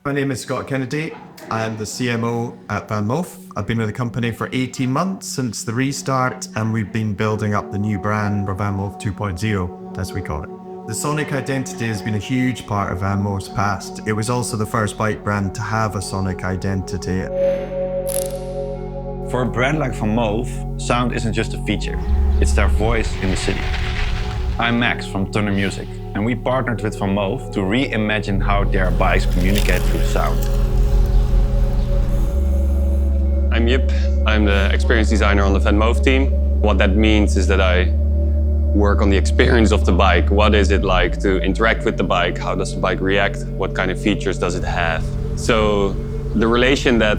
My name is Scott Kennedy. I'm the CMO at VanMoof. I've been with the company for 18 months since the restart, and we've been building up the new brand, or VanMoof 2.0, as we call it. The sonic identity has been a huge part of VanMoof's past. It was also the first bike brand to have a sonic identity. For a brand like VanMoof, sound isn't just a feature, it's their voice in the city. I'm Max from THNDR Music, and we partnered with VanMoof to reimagine how their bikes communicate through sound. I'm Jip. I'm the experience designer on the VanMoof team. What that means is that I work on the experience of the bike. What is it like to interact with the bike? How does the bike react? What kind of features does it have? So the relation that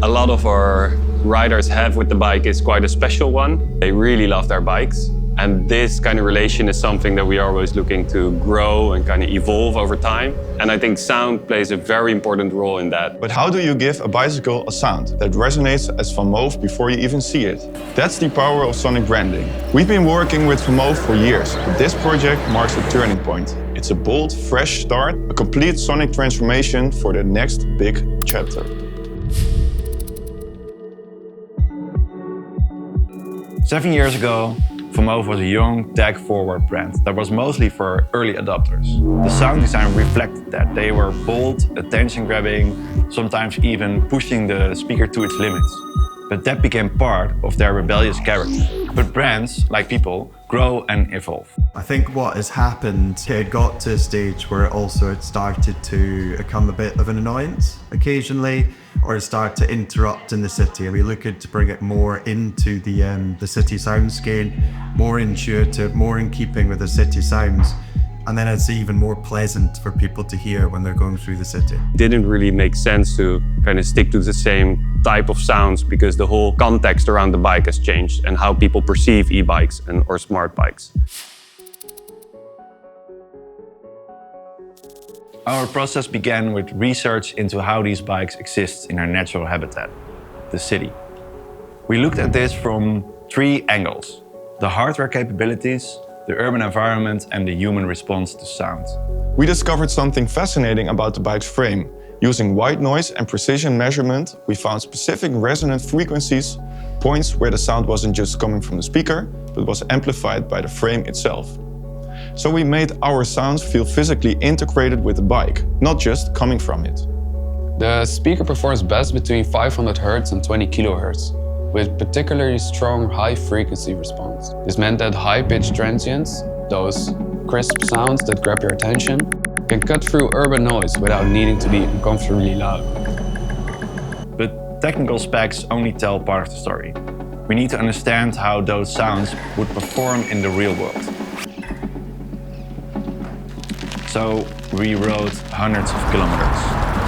a lot of our riders have with the bike is quite a special one. They really love their bikes. And this kind of relation is something that we are always looking to grow and kind of evolve over time. And I think sound plays a very important role in that. But how do you give a bicycle a sound that resonates as VanMoof before you even see it? That's the power of sonic branding. We've been working with VanMoof for years, but this project marks a turning point. It's a bold, fresh start, a complete sonic transformation for the next big chapter. Seven years ago, VanMoof was a young, tech-forward brand that was mostly for early adopters. The sound design reflected that. They were bold, attention-grabbing, sometimes even pushing the speaker to its limits. But that became part of their rebellious character. But brands, like people, grow and evolve. I think what has happened, it got to a stage where it started to become a bit of an annoyance occasionally, or start to interrupt in the city. And we looking to bring it more into the city soundscape, more intuitive, more in keeping with the city sounds. And then it's even more pleasant for people to hear when they're going through the city. It didn't really make sense to kind of stick to the same type of sounds because the whole context around the bike has changed and how people perceive e-bikes or smart bikes. Our process began with research into how these bikes exist in their natural habitat, the city. We looked at this from three angles: the hardware capabilities, the urban environment, and the human response to sound. We discovered something fascinating about the bike's frame. Using white noise and precision measurement, we found specific resonant frequencies, points where the sound wasn't just coming from the speaker, but was amplified by the frame itself. So we made our sounds feel physically integrated with the bike, not just coming from it. The speaker performs best between 500 Hz and 20 kHz, with particularly strong high-frequency response. This meant that high-pitched transients, those crisp sounds that grab your attention, can cut through urban noise without needing to be uncomfortably loud. But technical specs only tell part of the story. We need to understand how those sounds would perform in the real world. So we rode hundreds of kilometers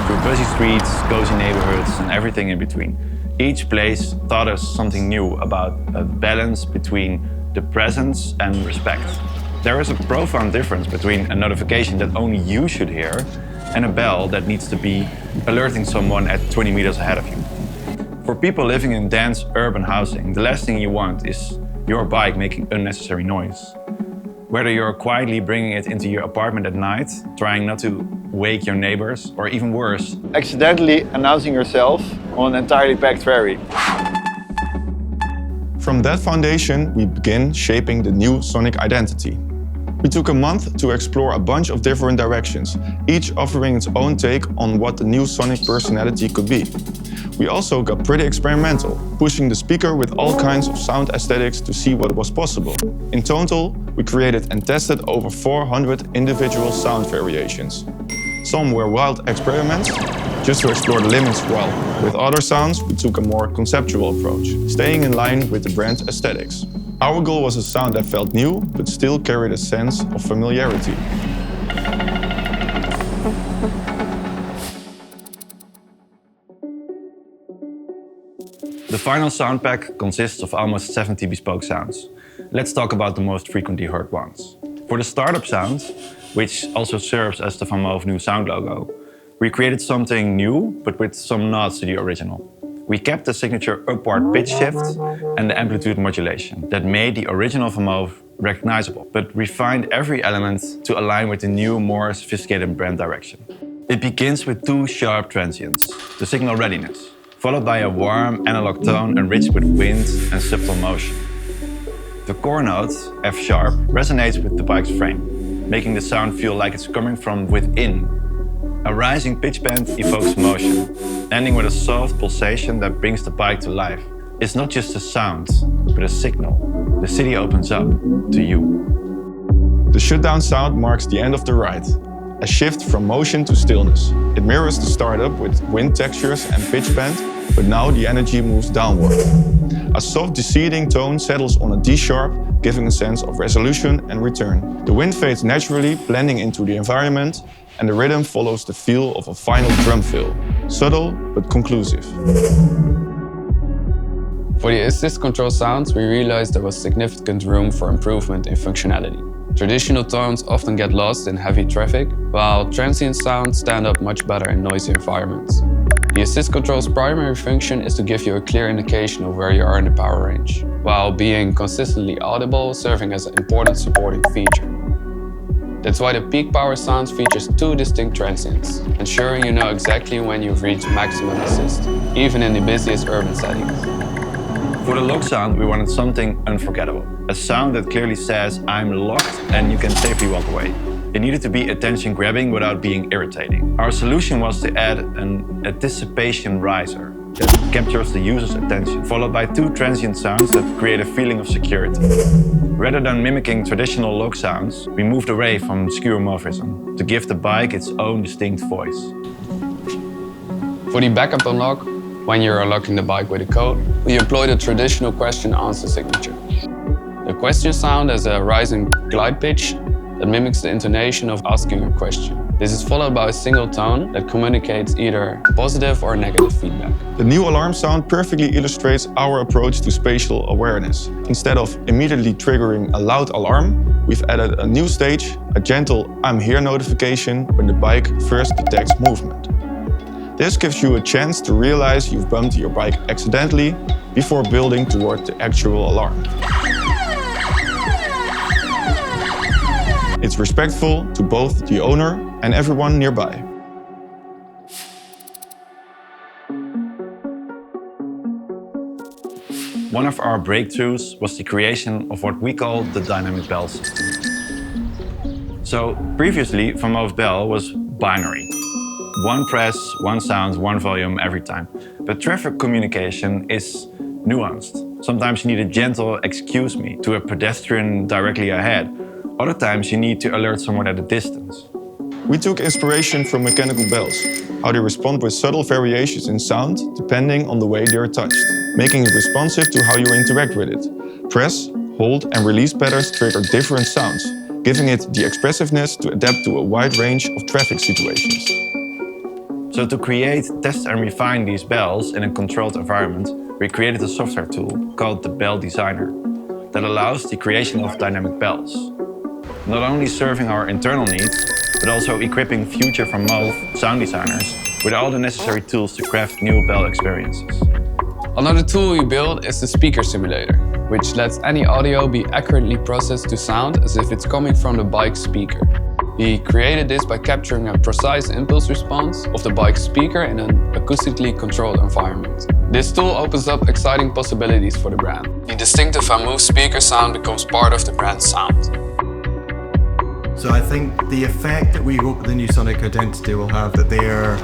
through busy streets, cozy neighborhoods, and everything in between. Each place taught us something new about a balance between the presence and respect. There is a profound difference between a notification that only you should hear and a bell that needs to be alerting someone at 20 meters ahead of you. For people living in dense urban housing, the last thing you want is your bike making unnecessary noise. Whether you're quietly bringing it into your apartment at night, trying not to wake your neighbors, or even worse, accidentally announcing yourself on an entirely packed ferry. From that foundation, we begin shaping the new sonic identity. We took a month to explore a bunch of different directions, each offering its own take on what the new sonic personality could be. We also got pretty experimental, pushing the speaker with all kinds of sound aesthetics to see what was possible. In total, we created and tested over 400 individual sound variations. Some were wild experiments, just to explore the limits well. With other sounds, we took a more conceptual approach, staying in line with the brand's aesthetics. Our goal was a sound that felt new, but still carried a sense of familiarity. The final sound pack consists of almost 70 bespoke sounds. Let's talk about the most frequently heard ones. For the startup sound, which also serves as the VanMoof new sound logo, we created something new, but with some nods to the original. We kept the signature upward pitch shift and the amplitude modulation that made the original VanMoof recognizable, but refined every element to align with the new, more sophisticated brand direction. It begins with two sharp transients, the signal readiness, followed by a warm analog tone enriched with wind and subtle motion. The core note, F sharp, resonates with the bike's frame, making the sound feel like it's coming from within. A rising pitch bend evokes motion, ending with a soft pulsation that brings the bike to life. It's not just a sound, but a signal. The city opens up to you. The shutdown sound marks the end of the ride, a shift from motion to stillness. It mirrors the startup with wind textures and pitch bend, but now the energy moves downward. A soft descending tone settles on a D sharp, giving a sense of resolution and return. The wind fades naturally, blending into the environment, and the rhythm follows the feel of a final drum fill, subtle but conclusive. For the assist control sounds, we realized there was significant room for improvement in functionality. Traditional tones often get lost in heavy traffic, while transient sounds stand up much better in noisy environments. The assist control's primary function is to give you a clear indication of where you are in the power range, while being consistently audible, serving as an important supporting feature. That's why the peak power sounds features two distinct transients, ensuring you know exactly when you've reached maximum assist, even in the busiest urban settings. For the lock sound, we wanted something unforgettable. A sound that clearly says, I'm locked and you can safely walk away. It needed to be attention-grabbing without being irritating. Our solution was to add an anticipation riser that captures the user's attention, followed by two transient sounds that create a feeling of security. Rather than mimicking traditional lock sounds, we moved away from skeuomorphism to give the bike its own distinct voice. For the backup unlock, when you're unlocking the bike with a code, we employ the traditional question-answer signature. The question sound has a rising glide pitch that mimics the intonation of asking a question. This is followed by a single tone that communicates either positive or negative feedback. The new alarm sound perfectly illustrates our approach to spatial awareness. Instead of immediately triggering a loud alarm, we've added a new stage, a gentle I'm here notification when the bike first detects movement. This gives you a chance to realize you've bumped your bike accidentally before building toward the actual alarm. It's respectful to both the owner and everyone nearby. One of our breakthroughs was the creation of what we call the dynamic bell system. So previously, VanMoof's bell was binary. One press, one sound, one volume every time. But traffic communication is nuanced. Sometimes you need a gentle excuse me to a pedestrian directly ahead. Other times you need to alert someone at a distance. We took inspiration from mechanical bells, how they respond with subtle variations in sound depending on the way they are touched, making it responsive to how you interact with it. Press, hold and release patterns trigger different sounds, giving it the expressiveness to adapt to a wide range of traffic situations. So to create, test and refine these bells in a controlled environment, we created a software tool called the Bell Designer that allows the creation of dynamic bells. Not only serving our internal needs, but also equipping future VanMoof sound designers with all the necessary tools to craft new bell experiences. Another tool we built is the speaker simulator, which lets any audio be accurately processed to sound as if it's coming from the bike's speaker. We created this by capturing a precise impulse response of the bike's speaker in an acoustically controlled environment. This tool opens up exciting possibilities for the brand. The distinctive VanMoof speaker sound becomes part of the brand's sound. So I think the effect that we hope the new Sonic identity will have, that their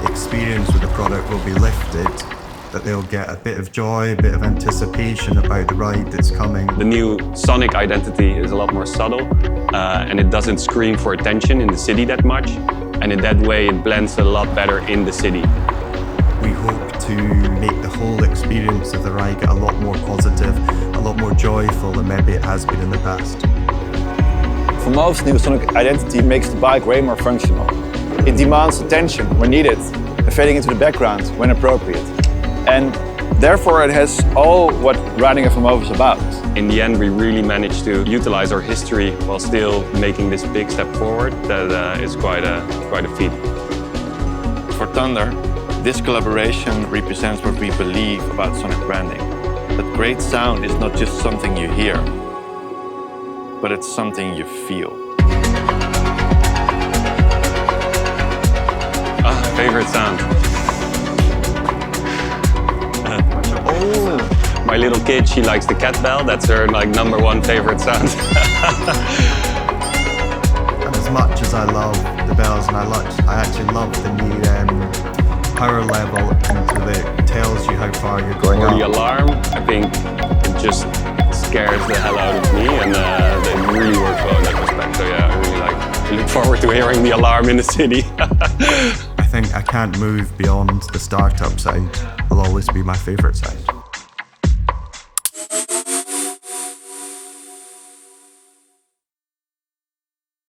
experience with the product will be lifted, that they'll get a bit of joy, a bit of anticipation about the ride that's coming. The new Sonic identity is a lot more subtle and it doesn't scream for attention in the city that much. And in that way it blends a lot better in the city. We hope to make the whole experience of the ride get a lot more positive, a lot more joyful than maybe it has been in the past. VanMoof's new Sonic identity makes the bike way more functional. It demands attention when needed and fading into the background when appropriate. And therefore it has all what riding a VanMoof is about. In the end we really managed to utilize our history while still making this big step forward. That is quite a feat. For Thunder, this collaboration represents what we believe about Sonic branding. That great sound is not just something you hear, but it's something you feel. Favorite sound? Oh, my little kid, she likes the cat bell. That's her like #1 favorite sound. And as much as I love the bells, and I actually love the new power level into it tells you how far you're going Or the up. alarm, I think it just scares the hell out of me, and it really works well in that respect. So yeah, I look forward to hearing the alarm in the city. I think I can't move beyond the startup sound. Will always be my favorite sound.